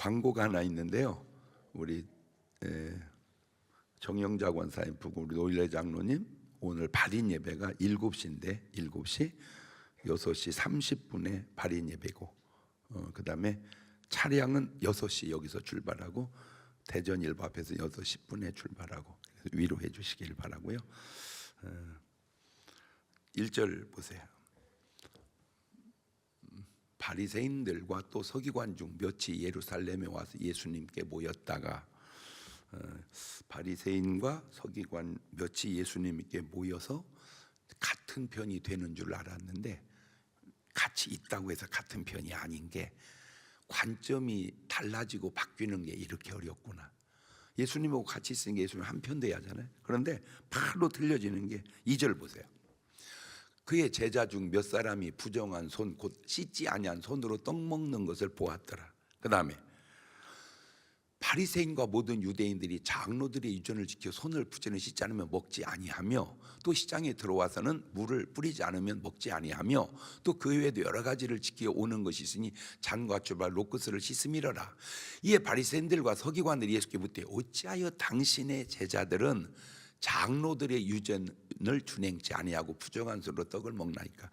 광고가 하나 있는데요. 우리 정영자 권사님 부부 우리 노일래 장로님 오늘 발인 예배가 7시인데 7시 6시 30분에 발인 예배고 그 다음에 차량은 6시 여기서 출발하고 대전 일부 앞에서 6시 10분에 출발하고 위로해 주시길 바라고요. 1절 보세요. 바리새인들과 또 서기관 중 몇이 예루살렘에 와서 예수님께 모였다가 바리새인과 서기관 몇이 예수님께 모여서 같은 편이 되는 줄 알았는데 같이 있다고 해서 같은 편이 아닌 게 관점이 달라지고 바뀌는 게 이렇게 어렵구나. 예수님하고 같이 있으니까 예수님 한 편 돼야 하잖아요. 그런데 바로 들려지는 게 2절 보세요. 그의 제자 중 몇 사람이 부정한 손 곧 씻지 아니한 손으로 떡 먹는 것을 보았더라. 그 다음에 바리새인과 모든 유대인들이 장로들의 유전을 지켜 손을 부지런히 씻지 않으면 먹지 아니하며 또 시장에 들어와서는 물을 뿌리지 않으면 먹지 아니하며 또 그 외에도 여러 가지를 지켜 오는 것이 있으니 잔과 주발 롯것을 씻음이러라. 이에 바리새인들과 서기관들이 예수께 묻되 어찌하여 당신의 제자들은 장로들의 유전을 준행치 아니하고 부정한 손으로 떡을 먹나이까.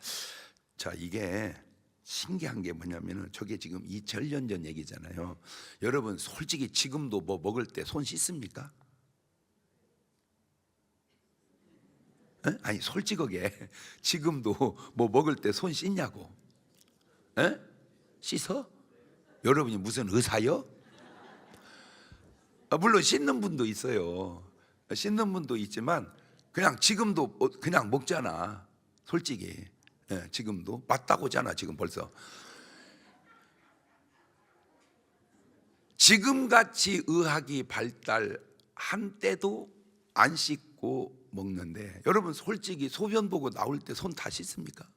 자, 이게 신기한 게 뭐냐면은 저게 지금 2000년 전 얘기잖아요. 여러분 솔직히 지금도 뭐 먹을 때 손 씻습니까? 에? 아니 솔직하게 지금도 뭐 먹을 때 손 씻냐고? 에? 씻어? 여러분이 무슨 의사요? 물론 씻는 분도 있어요. 씻는 분도 있지만 그냥 지금도 그냥 먹잖아. 솔직히 지금도 맞다고잖아. 지금 벌써 지금같이 의학이 발달한 때도 안 씻고 먹는데 여러분 솔직히 소변 보고 나올 때 손 다 씻습니까?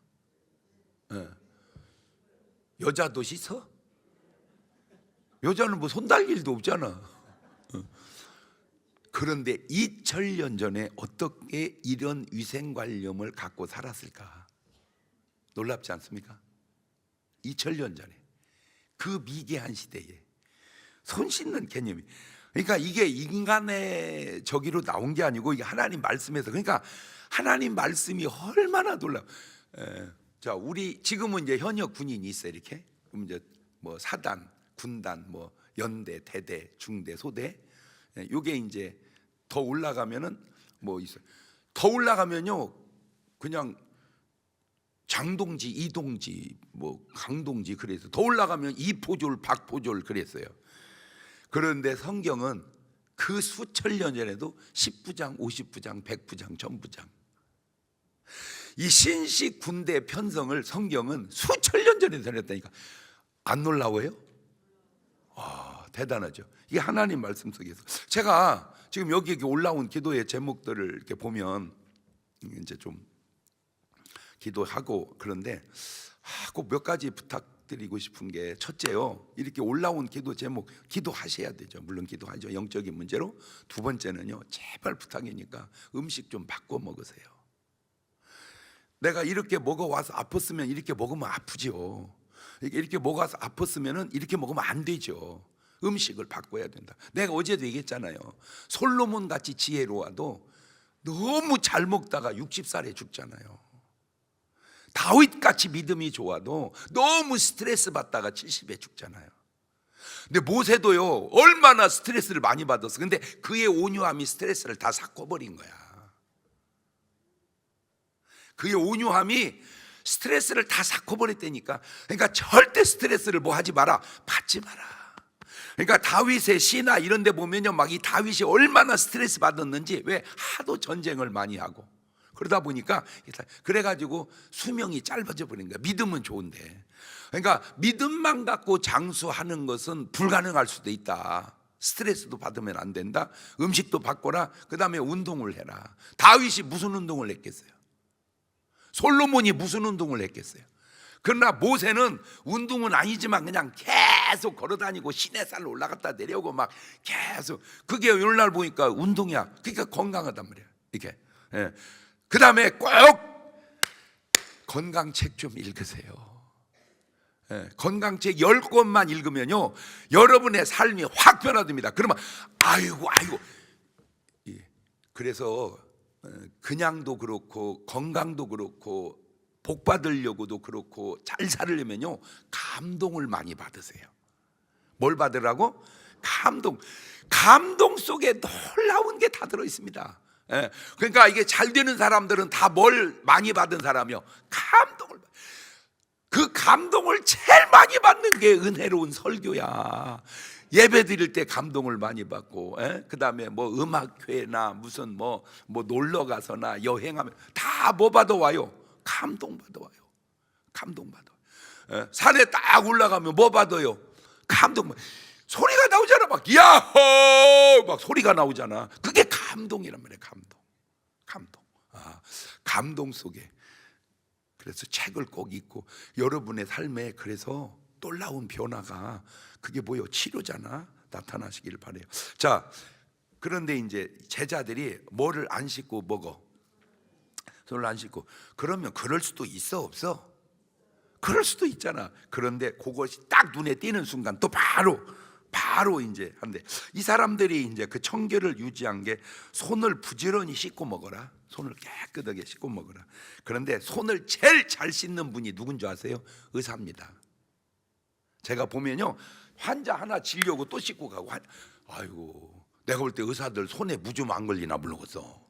여자도 씻어? 여자는 뭐 손 달 일도 없잖아. 그런데 2000년 전에 어떻게 이런 위생관념을 갖고 살았을까? 놀랍지 않습니까? 2000년 전에 그 미개한 시대에 손 씻는 개념이, 그러니까 이게 인간의 저기로 나온 게 아니고 이게 하나님 말씀에서, 그러니까 하나님 말씀이 얼마나 놀라워. 자, 우리 지금은 이제 현역 군인이 있어요. 이렇게 그럼 이제 뭐 사단, 군단, 뭐 연대, 대대, 중대, 소대. 요게 이제 더 올라가면은 뭐 있어요. 더 올라가면요 그냥 장동지, 이동지, 뭐 강동지 그래서 더 올라가면 이포졸, 박포졸 그랬어요. 그런데 성경은 그 수천 년 전에도 10부장, 50부장, 100부장, 전부장 이 신식 군대 편성을 성경은 수천 년 전에 전했다니까. 안 놀라워요? 대단하죠. 이게 하나님 말씀 속에서 제가 지금 여기 이렇게 올라온 기도의 제목들을 이렇게 보면 이제 좀 기도하고 그런데 꼭 몇 가지 부탁드리고 싶은 게 첫째요. 이렇게 올라온 기도 제목 기도하셔야 되죠. 물론 기도하죠. 영적인 문제로. 두 번째는요. 제발 부탁이니까 음식 좀 바꿔 먹으세요. 내가 이렇게 먹어와서 아팠으면 이렇게 먹으면 아프죠. 이렇게 먹어와서 아팠으면 이렇게 먹으면 안 되죠. 음식을 바꿔야 된다. 내가 어제도 얘기했잖아요. 솔로몬 같이 지혜로워도 너무 잘 먹다가 60살에 죽잖아요. 다윗 같이 믿음이 좋아도 너무 스트레스 받다가 70에 죽잖아요. 근데 모세도요 얼마나 스트레스를 많이 받았어. 근데 그의 온유함이 스트레스를 다 삭혀버린 거야. 그의 온유함이 스트레스를 다 삭혀버렸다니까. 그러니까 절대 스트레스를 뭐 하지 마라, 받지 마라. 그러니까 다윗의 시나 이런 데 보면요 막 이 다윗이 얼마나 스트레스 받았는지. 왜? 하도 전쟁을 많이 하고 그러다 보니까 그래가지고 수명이 짧아져 버린 거야. 믿음은 좋은데. 그러니까 믿음만 갖고 장수하는 것은 불가능할 수도 있다. 스트레스도 받으면 안 된다. 음식도 바꿔라. 그 다음에 운동을 해라. 다윗이 무슨 운동을 했겠어요? 솔로몬이 무슨 운동을 했겠어요? 그러나 모세는 운동은 아니지만 그냥 계속 걸어다니고 시내산을 올라갔다 내려오고 막 계속. 그게 오늘날 보니까 운동이야. 그러니까 건강하단 말이야. 이렇게. 그 다음에 꼭 건강책 좀 읽으세요. 건강책 10권만 읽으면요 여러분의 삶이 확 변화됩니다. 그러면 아이고 예. 그래서 그냥도 그렇고 건강도 그렇고 복 받으려고도 그렇고 잘 살려면요 감동을 많이 받으세요. 뭘 받으라고? 감동 속에 놀라운 게 다 들어 있습니다. 그러니까 이게 잘 되는 사람들은 다 뭘 많이 받은 사람이요? 감동을. 그 감동을 제일 많이 받는 게 은혜로운 설교야. 예배 드릴 때 감동을 많이 받고, 그 다음에 뭐 음악회나 무슨 뭐 놀러 가서나 여행하면 다 뭐 받아와요? 감동 받아와요. 감동 받아. 산에 딱 올라가면 뭐 받아요? 감동. 소리가 나오잖아. 막 야호 막 소리가 나오잖아. 그게 감동이란 말이에요. 감동. 감동 속에. 그래서 책을 꼭 읽고 여러분의 삶에 그래서 놀라운 변화가 그게 뭐요? 치료잖아. 나타나시길 바래요. 자, 그런데 이제 제자들이 뭐를 안 씻고 먹어? 손을 안 씻고. 그러면 그럴 수도 있어 없어? 그럴 수도 있잖아. 그런데 그것이 딱 눈에 띄는 순간 또 바로 이제 한대. 이 사람들이 이제 그 청결을 유지한 게 손을 부지런히 씻고 먹어라. 손을 깨끗하게 씻고 먹어라. 그런데 손을 제일 잘 씻는 분이 누군 줄 아세요? 의사입니다. 제가 보면요 환자 하나 지려고 또 씻고 가고. 아이고 내가 볼 때 의사들 손에 무좀 안 걸리나 모르겠어.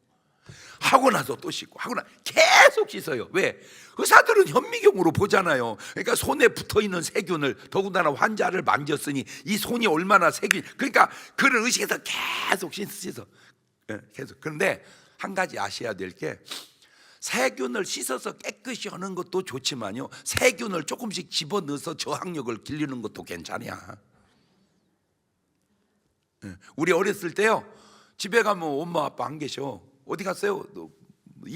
하고 나서 또 씻고 하고 나 계속 씻어요. 왜? 의사들은 현미경으로 보잖아요. 그러니까 손에 붙어있는 세균을, 더군다나 환자를 만졌으니 이 손이 얼마나 세균, 그러니까 그를 의식해서 계속 씻어. 계속. 그런데 한 가지 아셔야 될 게, 세균을 씻어서 깨끗이 하는 것도 좋지만요 세균을 조금씩 집어넣어서 저항력을 길리는 것도 괜찮아요. 우리 어렸을 때요 집에 가면 엄마 아빠 안 계셔. 어디 갔어요?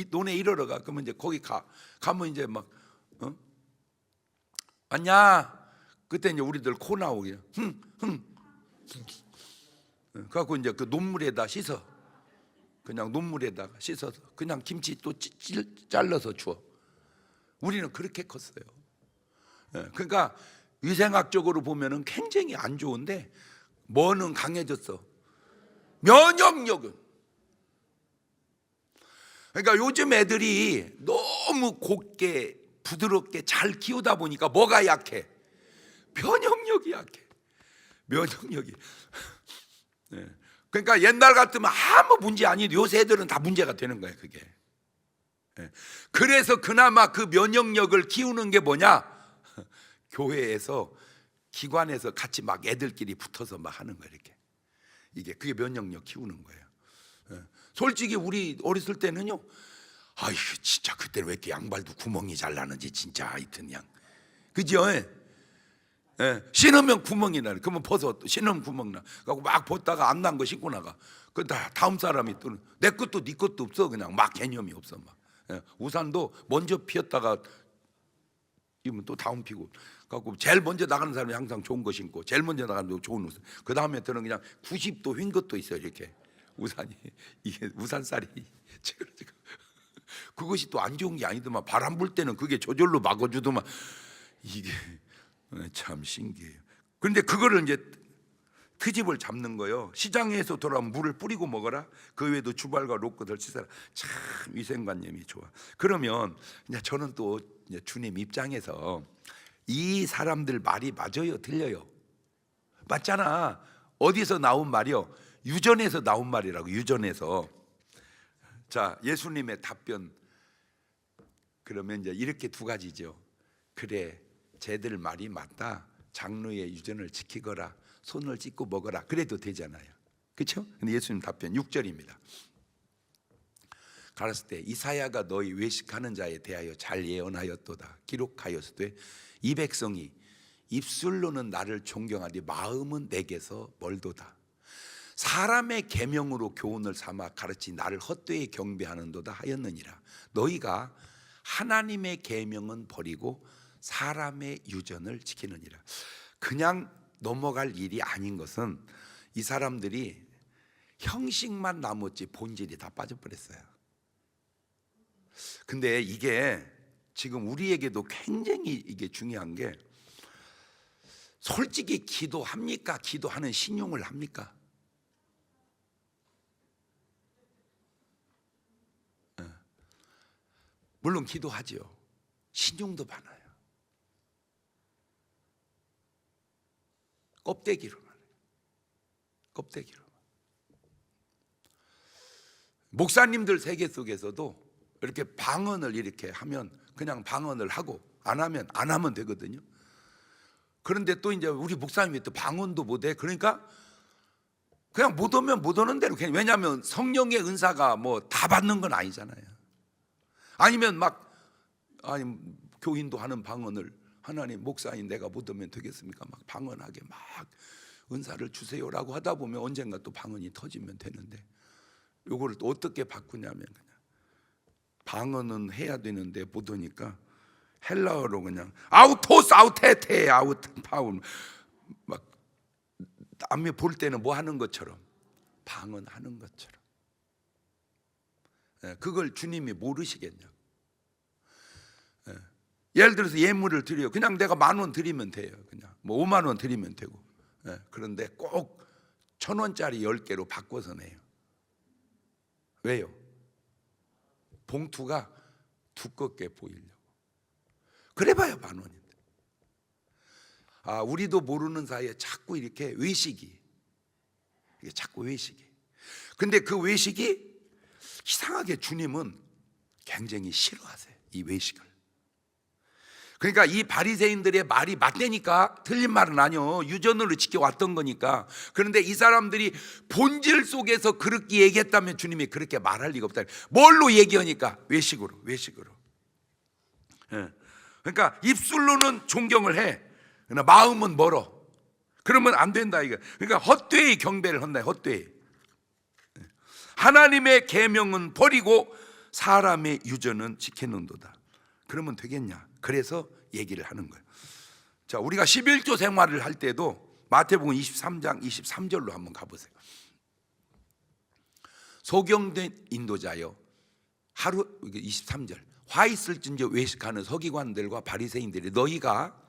논에 일하러 가. 그러면 이제 거기 가면 이제 막 왔냐? 그때 이제 우리들 코 나오게 그래갖고 이제 그 논물에다 씻어. 그냥 논물에다가 씻어서 그냥 김치 또 잘라서 줘. 우리는 그렇게 컸어요. 그러니까 위생학적으로 보면은 굉장히 안 좋은데 뭐는 강해졌어? 면역력은. 그러니까 요즘 애들이 너무 곱게 부드럽게 잘 키우다 보니까 뭐가 약해? 면역력이 약해. 면역력이. 그러니까 옛날 같으면 아무 문제 아닌데 요새 애들은 다 문제가 되는 거예요 그게. 그래서 그나마 그 면역력을 키우는 게 뭐냐? 교회에서 기관에서 같이 막 애들끼리 붙어서 막 하는 거예요 이렇게. 그게 면역력 키우는 거예요. 솔직히 우리 어렸을 때는요 아이 진짜 그때는 왜 이렇게 양발도 구멍이 잘 나는지 진짜 하여튼 양 그죠? 신으면 구멍이 나. 그러면 벗어. 신으면 구멍 나. 그래갖고 막 벗다가 안 난 거 신고 나가. 그 다음 사람이 또 내 것도 네 것도 없어. 그냥 막 개념이 없어 막. 우산도 먼저 피었다가 이면 또 다음 피고. 그래갖고 제일 먼저 나가는 사람이 항상 좋은 거 신고, 제일 먼저 나가는 거 좋은 우산. 그 다음에 들은 그냥 90도 휜 것도 있어요 이렇게. 우산이 이게 우산살이 지금 그것이 또 안 좋은 게 아니더만. 바람 불 때는 그게 저절로 막아주더만. 이게 참 신기해요. 그런데 그거를 이제 트집을 잡는 거예요. 시장에서 돌아오면 물을 뿌리고 먹어라. 그 외에도 주발과 롯것을 씻어라. 참 위생관념이 좋아. 그러면 이제 저는 또 이제 주님 입장에서 이 사람들 말이 맞아요, 틀려요? 맞잖아. 어디서 나온 말이요? 유전에서 나온 말이라고. 유전에서. 자, 예수님의 답변 그러면 이제 이렇게 두 가지죠. 그래, 쟤들 말이 맞다. 장로의 유전을 지키거라. 손을 씻고 먹어라. 그래도 되잖아요. 그렇죠? 근데 예수님 답변 6절입니다. 가라사대 때 이사야가 너희 외식하는 자에 대하여 잘 예언하였도다. 기록하였으되 이 백성이 입술로는 나를 존경하되 마음은 내게서 멀도다. 사람의 계명으로 교훈을 삼아 가르치 나를 헛되이 경배하는도다 하였느니라. 너희가 하나님의 계명은 버리고 사람의 유전을 지키느니라. 그냥 넘어갈 일이 아닌 것은 이 사람들이 형식만 남았지 본질이 다 빠져버렸어요. 근데 이게 지금 우리에게도 굉장히 이게 중요한 게, 솔직히 기도합니까? 기도하는 신용을 합니까? 물론 기도하죠. 신용도 많아요. 껍데기로만. 껍데기로. 목사님들 세계 속에서도 이렇게 방언을 이렇게 하면 그냥 방언을 하고 안 하면 안 하면 되거든요. 그런데 또 이제 우리 목사님이 또 방언도 못해. 그러니까 그냥 못 오면 못 오는 대로 그냥. 왜냐하면 성령의 은사가 뭐 다 받는 건 아니잖아요. 아니면 아니 교인도 하는 방언을 하나님 목사인 내가 못 오면 되겠습니까? 막 방언하게 막 은사를 주세요라고 하다 보면 언젠가 또 방언이 터지면 되는데, 요거를 또 어떻게 바꾸냐면 그냥 방언은 해야 되는데 못 오니까 헬라어로 그냥 아우토스 아우테테 아우트 파운, 막 남이 볼 때는 뭐 하는 것처럼 방언하는 것처럼. 그걸 주님이 모르시겠냐고. 예를 들어서 예물을 드려요. 그냥 내가 10,000원 드리면 돼요. 그냥 뭐 50,000원 드리면 되고. 그런데 꼭 1,000원짜리 10개로 바꿔서 내요. 왜요? 봉투가 두껍게 보이려고. 그래봐야 10,000원인데. 우리도 모르는 사이에 자꾸 이렇게 외식이, 이게 자꾸 외식이. 근데 그 외식이 이상하게 주님은 굉장히 싫어하세요. 이 외식을. 그러니까 이 바리새인들의 말이 맞다니까. 틀린 말은 아니요. 유전으로 지켜왔던 거니까. 그런데 이 사람들이 본질 속에서 그렇게 얘기했다면 주님이 그렇게 말할 리가 없다. 뭘로 얘기하니까? 외식으로. 그러니까 입술로는 존경을 해. 그러나 마음은 멀어. 그러면 안 된다 이거. 그러니까 헛되이 경배를 한다. 헛되이. 하나님의 계명은 버리고 사람의 유전은 지키는도다. 그러면 되겠냐? 그래서 얘기를 하는 거예요. 자, 우리가 11조 생활을 할 때도 마태복음 23장 23절로 한번 가보세요. 소경된 인도자여, 하루 23절. 화 있을진저 외식하는 서기관들과 바리새인들이 너희가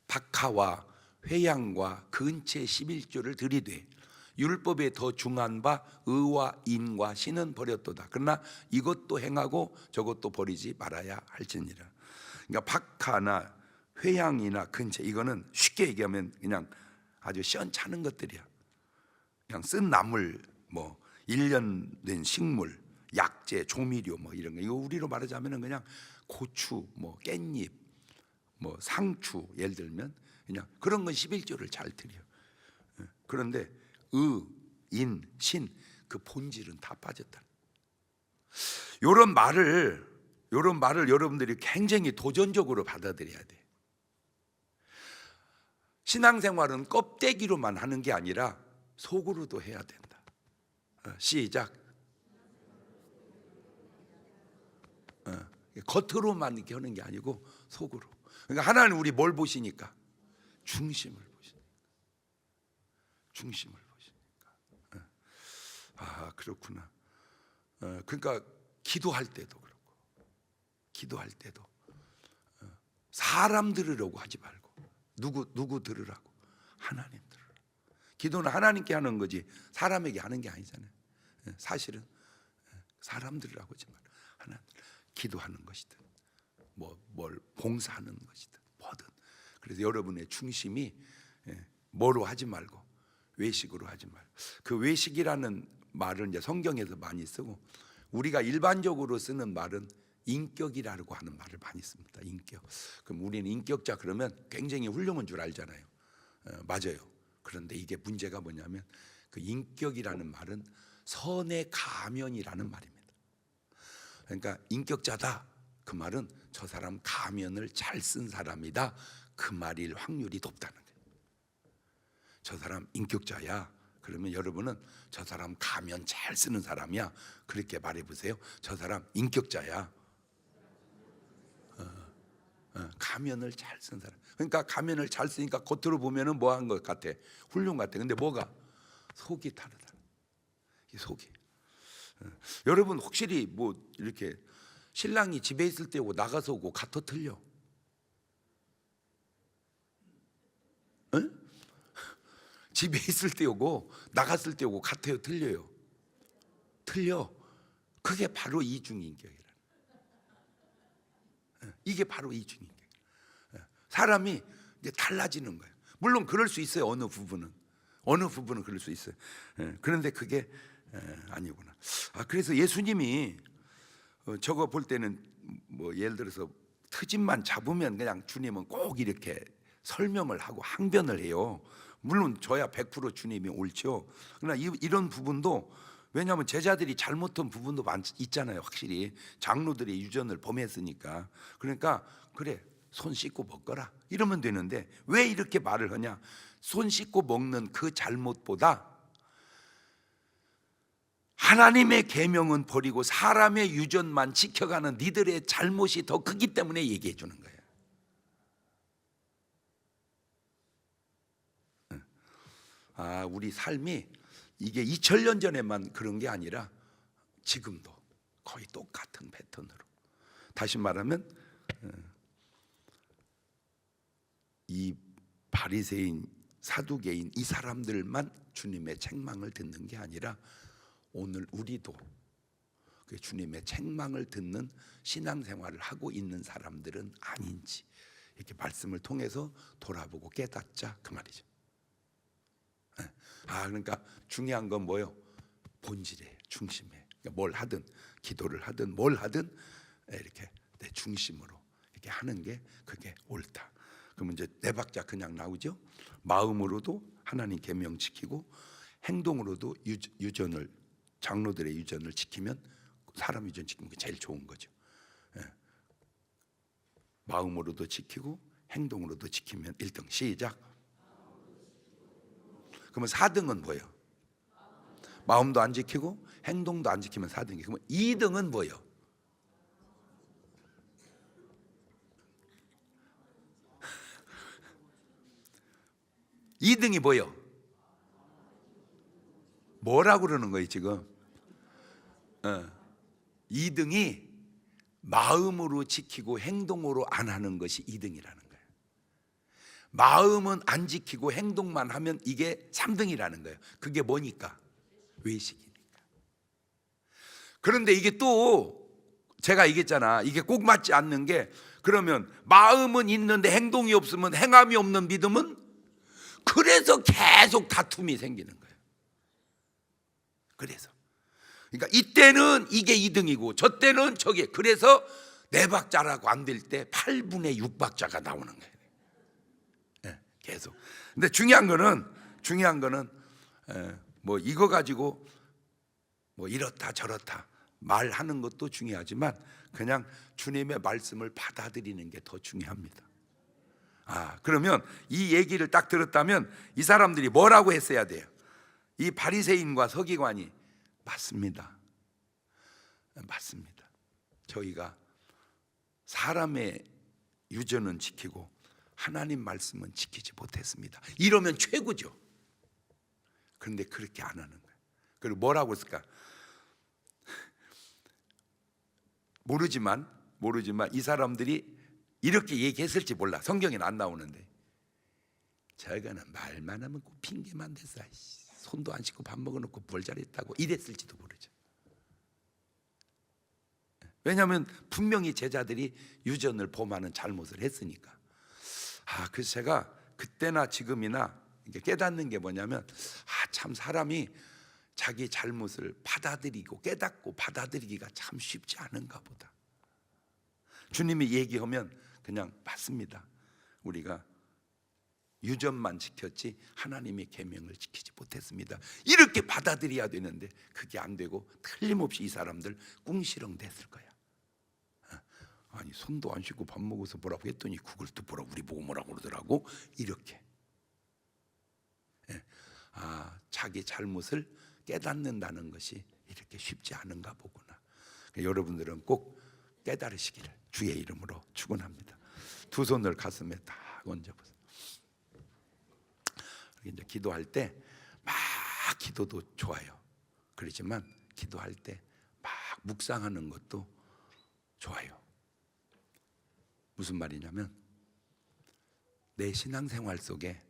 박하와 회양과 근체 11조를 들이되 율법에 더 중한 바 의와 인과 신은 버렸도다. 그러나 이것도 행하고 저것도 버리지 말아야 할지니라. 그러니까 박하나 회양이나 근체, 이거는 쉽게 얘기하면 그냥 아주 시원찮은 것들이야. 그냥 쓴 나물, 뭐 1년 된 식물, 약재, 조미료 뭐 이런 거. 이거 우리로 말하자면 그냥 고추, 뭐 깻잎, 뭐 상추, 예를 들면 그냥 그런 건 11조를 잘 드려. 그런데 의, 인, 신, 그 본질은 다 빠졌다. 이런 말을 여러분들이 굉장히 도전적으로 받아들여야 돼. 신앙생활은 껍데기로만 하는 게 아니라 속으로도 해야 된다. 시작. 겉으로만 이렇게 하는 게 아니고 속으로. 그러니까 하나님 우리 뭘 보시니까? 중심을 보시니까. 중심을 보시니까. 그렇구나. 그러니까 기도할 때도 그렇고, 기도할 때도 사람 들으려고 하지 말고 누구 들으라고? 하나님 들으라. 기도는 하나님께 하는 거지 사람에게 하는 게 아니잖아요. 사실은 사람 들으라고 하지 말고 하나님. 기도하는 것이든 뭘 봉사하는 것이든 뭐든. 그래서 여러분의 중심이 뭐로 하지 말고 외식으로 하지 말고. 그 외식이라는 말을 이제 성경에서 많이 쓰고, 우리가 일반적으로 쓰는 말은 인격이라고 하는 말을 많이 씁니다. 인격. 그럼 우리는 인격자 그러면 굉장히 훌륭한 줄 알잖아요. 맞아요. 그런데 이게 문제가 뭐냐면 그 인격이라는 말은 선의 가면이라는 말입니다. 그러니까 인격자다, 그 말은 저 사람 가면을 잘 쓴 사람이다, 그 말일 확률이 높다는 거예요. 저 사람 인격자야. 그러면 여러분은 저 사람 가면 잘 쓰는 사람이야, 그렇게 말해보세요. 저 사람 인격자야. 가면을 잘 쓴 사람. 그러니까 가면을 잘 쓰니까 겉으로 보면은 뭐 한 것 같아? 훌륭 같아. 근데 뭐가? 속이 다르다. 이 속이. 여러분 확실히 뭐 이렇게 신랑이 집에 있을 때고 나가서 오고 같아 틀려? 응? 집에 있을 때 오고 나갔을 때 오고 같아요, 틀려요? 틀려. 그게 바로 이중인격이라. 이게 바로 이중인격. 사람이 이제 달라지는 거예요. 물론 그럴 수 있어요. 어느 부분은 그럴 수 있어요. 그런데 그게 아니구나. 그래서 예수님이 저거 볼 때는 뭐 예를 들어서 트집만 잡으면 그냥 주님은 꼭 이렇게 설명을 하고 항변을 해요. 물론 저야 100% 주님이 옳죠. 그러나 이런 부분도, 왜냐하면 제자들이 잘못한 부분도 있잖아요. 확실히 장로들의 유전을 범했으니까. 그러니까 그래, 손 씻고 먹거라 이러면 되는데 왜 이렇게 말을 하냐? 손 씻고 먹는 그 잘못보다 하나님의 계명은 버리고 사람의 유전만 지켜가는 니들의 잘못이 더 크기 때문에 얘기해 주는 거예요. 우리 삶이 이게 2000년 전에만 그런 게 아니라 지금도 거의 똑같은 패턴으로, 다시 말하면 이 바리새인, 사두개인 이 사람들만 주님의 책망을 듣는 게 아니라 오늘 우리도 그 주님의 책망을 듣는 신앙생활을 하고 있는 사람들은 아닌지 이렇게 말씀을 통해서 돌아보고 깨닫자, 그 말이죠. 그러니까 중요한 건 뭐예요? 본질에, 중심에. 그러니까 뭘 하든, 기도를 하든 뭘 하든 이렇게 내 중심으로 이렇게 하는 게 그게 옳다. 그러면 이제 네 박자 그냥 나오죠. 마음으로도 하나님 계명 지키고, 행동으로도 유전을, 장로들의 유전을 지키면, 사람 유전 지키는 게 제일 좋은 거죠. 마음으로도 지키고 행동으로도 지키면 1등. 시작. 그러면 4등은 뭐예요? 마음도 안 지키고 행동도 안 지키면 4등이. 그러면 2등은 뭐예요? (2등이) 뭐예요? 뭐라고 그러는 거예요 지금? 2등이 마음으로 지키고 행동으로 안 하는 것이 2등이라는 거예요. 마음은 안 지키고 행동만 하면 이게 3등이라는 거예요. 그게 뭐니까? 외식이니까. 그런데 이게 또 제가 얘기했잖아, 이게 꼭 맞지 않는 게, 그러면 마음은 있는데 행동이 없으면 행함이 없는 믿음은, 그래서 계속 다툼이 생기는 거예요. 그래서 그러니까 이때는 이게 2등이고 저 때는 저게, 그래서 4박자라고 안 될 때 8분의 6박자가 나오는 거예요. 계속. 근데 중요한 거는 뭐 이거 가지고 뭐 이렇다 저렇다 말하는 것도 중요하지만 그냥 주님의 말씀을 받아들이는 게 더 중요합니다. 그러면 이 얘기를 딱 들었다면 이 사람들이 뭐라고 했어야 돼요? 이 바리새인과 서기관이 맞습니다. 저희가 사람의 유전은 지키고 하나님 말씀은 지키지 못했습니다. 이러면 최고죠. 그런데 그렇게 안 하는 거예요. 그리고 뭐라고 했을까? 모르지만 이 사람들이 이렇게 얘기했을지 몰라. 성경에는 안 나오는데, 저거는 말만 하면 꼭 핑계만 대서 손도 안 씻고 밥 먹어놓고 뭘 잘했다고 이랬을지도 모르죠. 왜냐하면 분명히 제자들이 유전을 범하는 잘못을 했으니까. 그래서 제가 그때나 지금이나 이제 깨닫는 게 뭐냐면, 참 사람이 자기 잘못을 받아들이고 깨닫고 받아들이기가 참 쉽지 않은가 보다. 주님이 얘기하면 그냥 맞습니다. 우리가 유전만 지켰지 하나님의 계명을 지키지 못했습니다. 이렇게 받아들여야 되는데 그게 안 되고 틀림없이 이 사람들 꿍시렁 됐을 거야. 아니 손도 안 씻고 밥 먹어서 뭐라고 했더니 그걸 또 뭐라 우리 보고 뭐라고 그러더라고. 이렇게 자기 잘못을 깨닫는다는 것이 이렇게 쉽지 않은가 보구나. 여러분들은 꼭 깨달으시기를 주의 이름으로 축원합니다. 두 손을 가슴에 딱 얹어보세요. 이제 기도할 때 막 기도도 좋아요. 그렇지만 기도할 때 막 묵상하는 것도 좋아요. 무슨 말이냐면 내 신앙생활 속에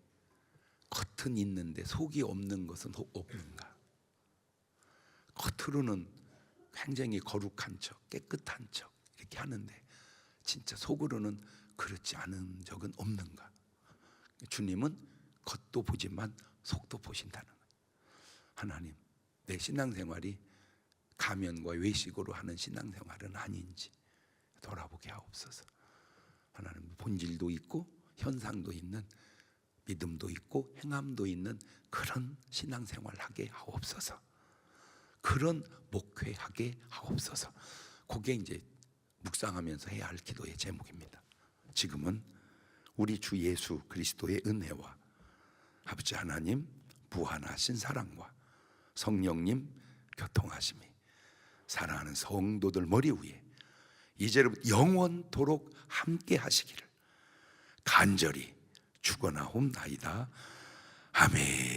겉은 있는데 속이 없는 것은 없는가? 겉으로는 굉장히 거룩한 척, 깨끗한 척 이렇게 하는데 진짜 속으로는 그렇지 않은 적은 없는가? 주님은 겉도 보지만 속도 보신다는 거예요. 하나님, 내 신앙생활이 가면과 외식으로 하는 신앙생활은 아닌지 돌아보게 하옵소서. 하나님, 본질도 있고 현상도 있는, 믿음도 있고 행함도 있는 그런 신앙생활 하게 하옵소서. 그런 목회하게 하옵소서. 그게 이제 묵상하면서 해야 할 기도의 제목입니다. 지금은 우리 주 예수 그리스도의 은혜와 아버지 하나님 무한하신 사랑과 성령님 교통하심이 사랑하는 성도들 머리 위에 이제부터 영원토록 함께 하시기를 간절히 축원하옵나이다. 아멘.